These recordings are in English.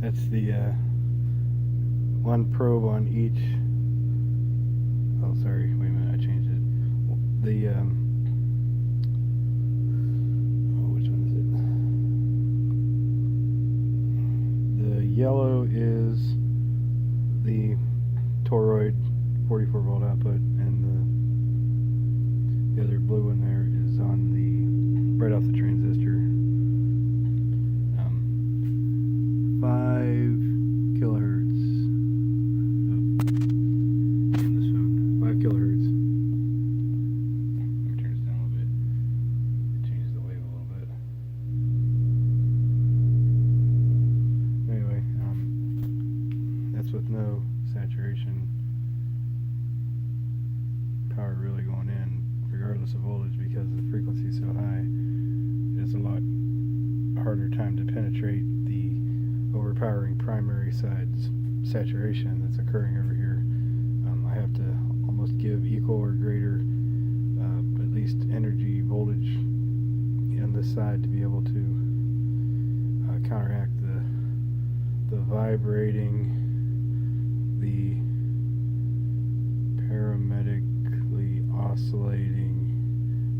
That's the one probe on each. Oh, sorry. Wait a minute. I changed it. The which one is it? The yellow is the toroid 44 volt output, and the other blue one there is on the right off the transistor. 5 kilohertz. In this phone, 5 kilohertz. Let me turn this down a little bit. It changes the wave a little bit. Anyway, that's with no saturation power really going in, regardless of voltage, because the frequency is so high. It's a lot harder time to penetrate the overpowering primary side's saturation that's occurring over here. I have to almost give equal or greater at least energy voltage on this side to be able to counteract the vibrating, the parametrically oscillating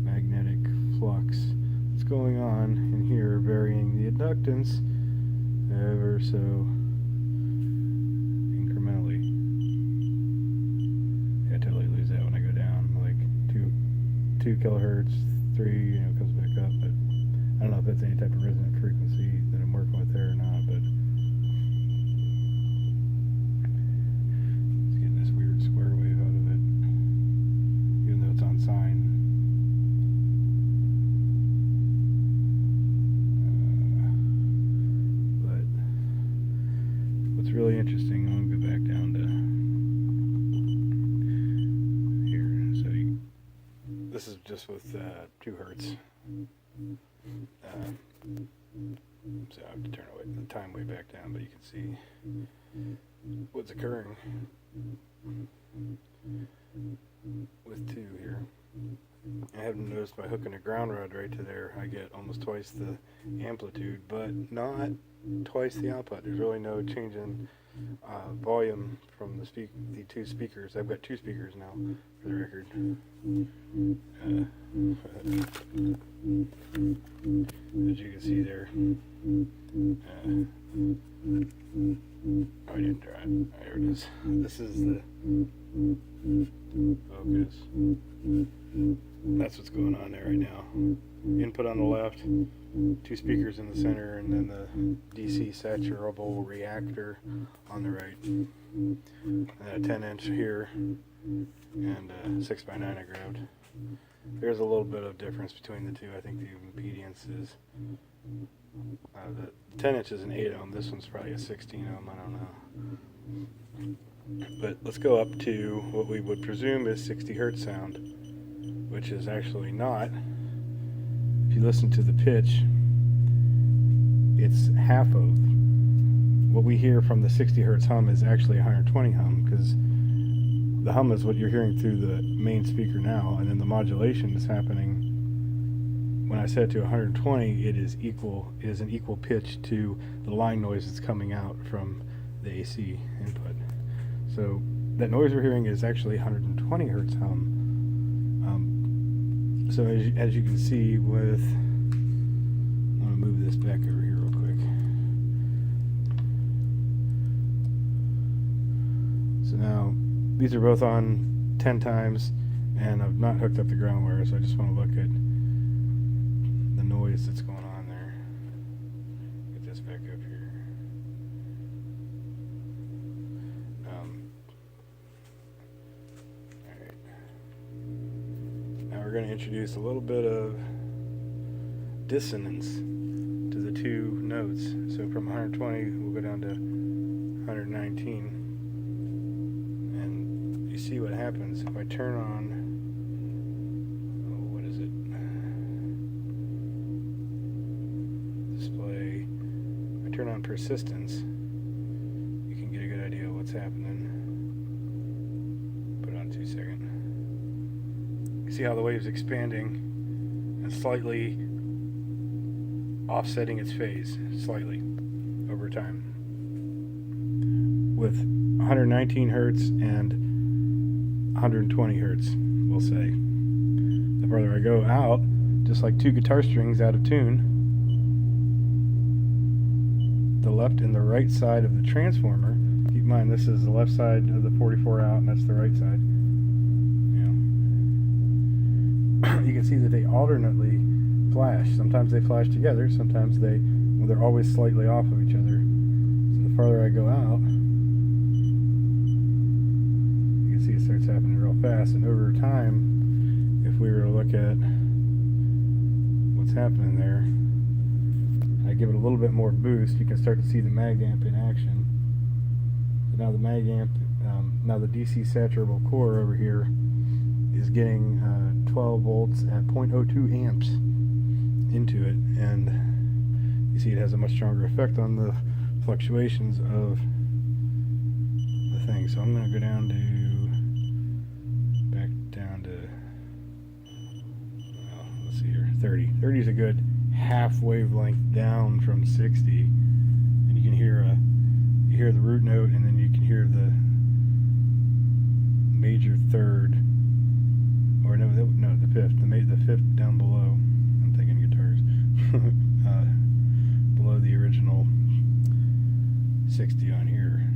magnetic flux that's going on in here, varying the inductance ever so incrementally. I totally lose that when I go down, like 2 kilohertz, 3, comes back up, but I don't know if that's any type of resonant frequency that I'm working with there or not, but it's getting this weird square wave out of it, even though it's on sine. Really interesting. I'm going to go back down to here. So this is just with 2 hertz. So I have to turn the time way back down, but you can see what's occurring with 2 here. I haven't noticed by hooking a ground rod right to there, I get almost twice the amplitude, but not twice the output. There's really no change in volume from the 2 speakers. I've got 2 speakers now, for the record. As you can see there. I didn't try it. There it is. This is the focus. That's what's going on there right now. Input on the left, 2 speakers in the center, and then the DC saturable reactor on the right. And a 10-inch here, and a 6x9 I grabbed. There's a little bit of difference between the two. I think the impedance is the 10-inch is an 8 ohm. This one's probably a 16 ohm. I don't know. But let's go up to what we would presume is 60 hertz sound, which is actually not. If you listen to the pitch, it's half of what we hear from the 60 hertz hum is actually 120 hum, because the hum is what you're hearing through the main speaker now, and then the modulation is happening. When I set it to 120, it is an equal pitch to the line noise that's coming out from the AC input. So that noise we're hearing is actually 120 hertz hum. So as you can see with, I'm going to move this back over here real quick. So now these are both on 10 times, and I've not hooked up the ground wire, so I just want to look at the noise that's going on there. Get this back up here. Alright. Now we're going to introduce a little bit of dissonance to the 2 notes. So from 120, we'll go down to 119. You see what happens if I turn on, what is it, display. If I turn on persistence, you can get a good idea of what's happening. Put it on 2 seconds. You see how the wave's expanding and slightly offsetting its phase, slightly, over time. with 119 hertz and 120 hertz, we'll say. The farther I go out, just like two guitar strings out of tune, the left and the right side of the transformer, keep in mind this is the left side of the 44 out and that's the right side. You can see that they alternately flash. Sometimes they flash together, sometimes they're always slightly off of each other. So the farther I go out, you can see it starts happening real fast, and over time, if we were to look at what's happening there, I give it a little bit more boost, you can start to see the mag amp in action. So now the mag amp, now the DC saturable core over here is getting 12 volts at 0.02 amps into it, and you see it has a much stronger effect on the fluctuations of the thing. So I'm going to go down to, let's see here, 30. 30 is a good half wavelength down from 60, and you can hear you hear the root note, and then you can hear the major third, or no, the fifth, the fifth down below. I'm thinking guitars. Below the original 60 on here,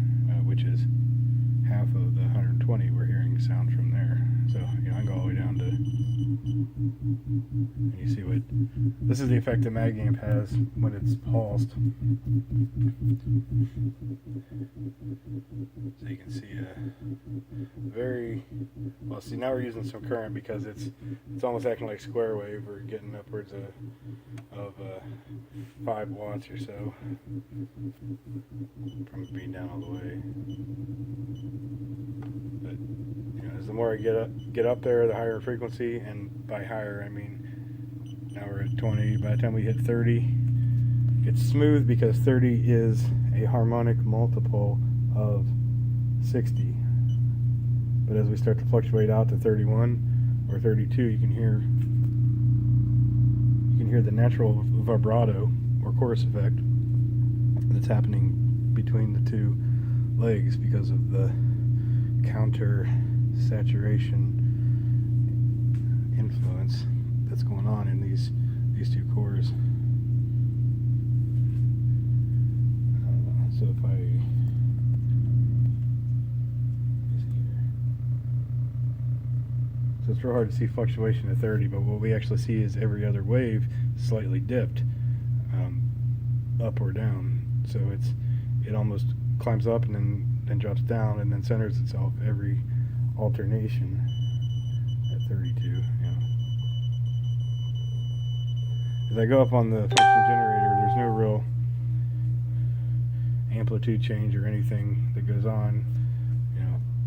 which is half of the 120. We're hearing sound from there. So I can go all the way down to, and you see what this is the effect the mag amp has when it's pulsed. So you can see very well. See, now we're using some current because it's almost acting like square wave. We're getting upwards of 5 watts or so from being down all the way. But as the more I get up there, the higher frequency, and by higher I mean now we're at 20. By the time we hit 30, it's smooth because 30 is a harmonic multiple of 60. But as we start to fluctuate out to 31 or 32, you can hear the natural vibrato or chorus effect that's happening between the two legs because of the counter saturation influence that's going on in these two cores. So if so it's real hard to see fluctuation at 30, but what we actually see is every other wave slightly dipped up or down. So it almost climbs up and then drops down and then centers itself every alternation at 32. As I go up on the function generator, there's no real amplitude change or anything that goes on,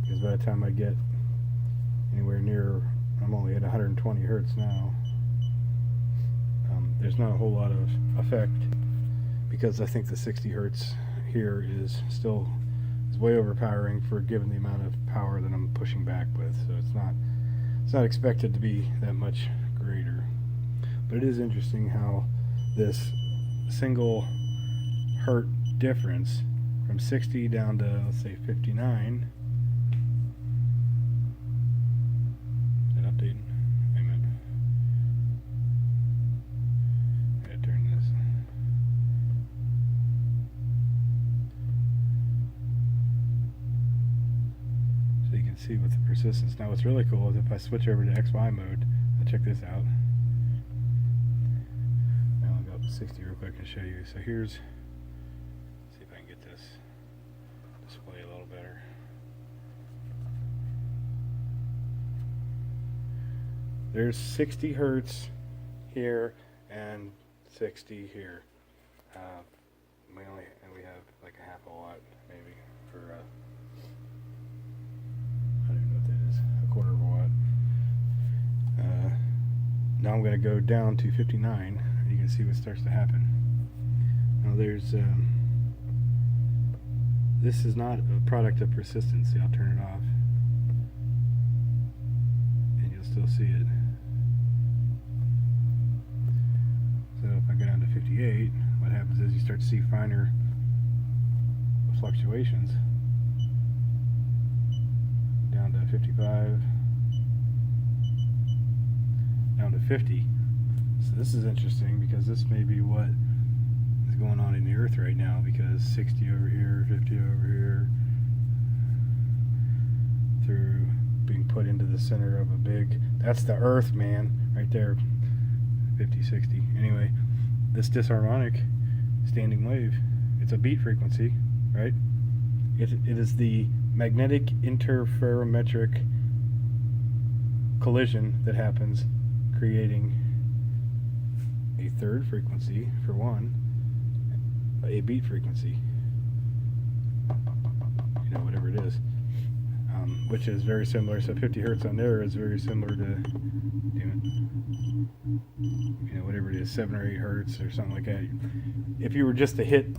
because by the time I get anywhere near, I'm only at 120 hertz now. There's not a whole lot of effect because I think the 60 hertz here is way overpowering for given the amount of power that I'm pushing back with. So it's not expected to be that much greater. But it is interesting how this single hertz difference from 60 down to, let's say, 59. Is that updating? Wait a minute. I gotta turn this. So you can see with the persistence. Now what's really cool is if I switch over to XY mode, check this out. Now I'll go up to 60 real quick and show you. So here's, see if I can get this display a little better. There's 60 hertz here and 60 here. We have like a half a watt maybe for I don't know what that is, a quarter of a watt. Now I'm going to go down to 59 and you can see what starts to happen. Now there's this is not a product of persistence. See, I'll turn it off and you'll still see it. So if I go down to 58, what happens is you start to see finer fluctuations. down to 55, down to 50. So this is interesting because this may be what is going on in the Earth right now, because 60 over here, 50 over here, through being put into the center of a big, that's the Earth, man, right there, 50, 60. Anyway, this disharmonic standing wave, it's a beat frequency, right? It is the magnetic interferometric collision that happens, creating a third frequency, for one, a beat frequency, you know, whatever it is, which is very similar. So 50 hertz on there is very similar to, damn it, you know, whatever it is, 7 or 8 hertz or something like that. If you were just to hit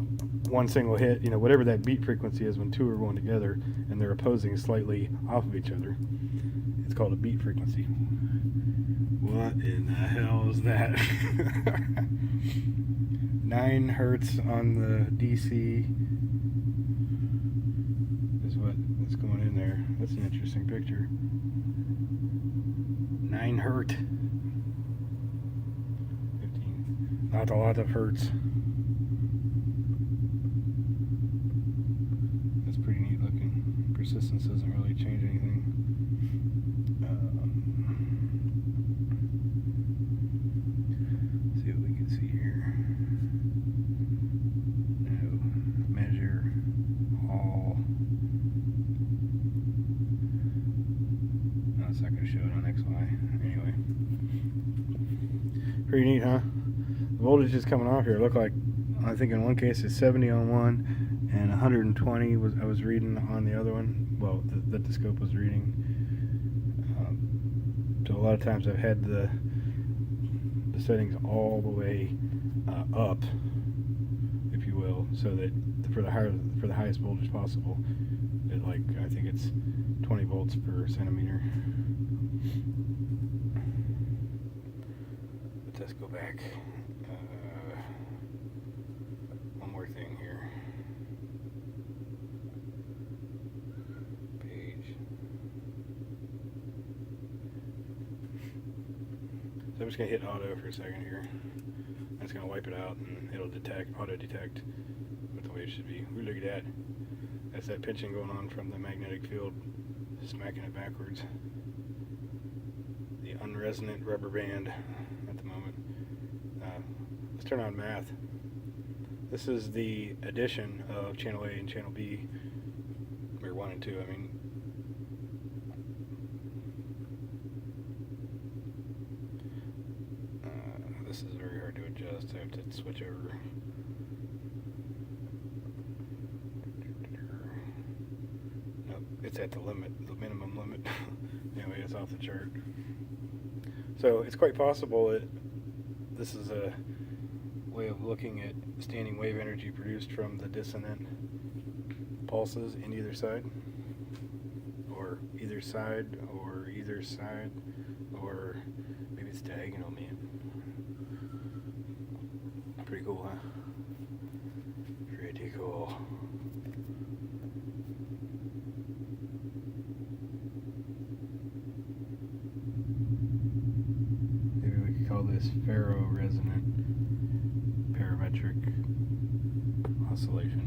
one single hit, you know, whatever that beat frequency is when two are going together and they're opposing slightly off of each other, it's called a beat frequency. What in the hell is that? 9 hertz on the DC is what's going in there. That's an interesting picture. 9 hertz. 15. Not a lot of hertz. That's pretty neat looking. Persistence doesn't really change anything. See what we can see here. No. Measure all. No, it's not going to show it on XY. Anyway. Pretty neat, huh? The voltage is coming off here. Look like, I think in one case it's 70 on one and 120 was I was reading on the other one. Well, that the scope was reading. So a lot of times I've had the settings all the way up, if you will, so that for the highest voltage possible, at like, I think it's 20 volts per centimeter. But let's go back. One more thing here. Page. So I'm just going to hit auto for a second here. That's going to wipe it out and it'll auto detect what the wave should be. Ooh, look at that. That's that pinching going on from the magnetic field, smacking it backwards. The unresonant rubber band at the moment. Let's turn on math. This is the addition of channel A and channel B, or 1 and 2, I mean. This is very hard to adjust. I have to switch over. Nope, it's at the limit, the minimum limit. Anyway, it's off the chart. So it's quite possible that this is a way of looking at standing wave energy produced from the dissonant pulses in either side, or either side, or either side, or maybe it's diagonal, man. Pretty cool, huh? Pretty cool. Maybe we could call this ferro-resonant parametric oscillation.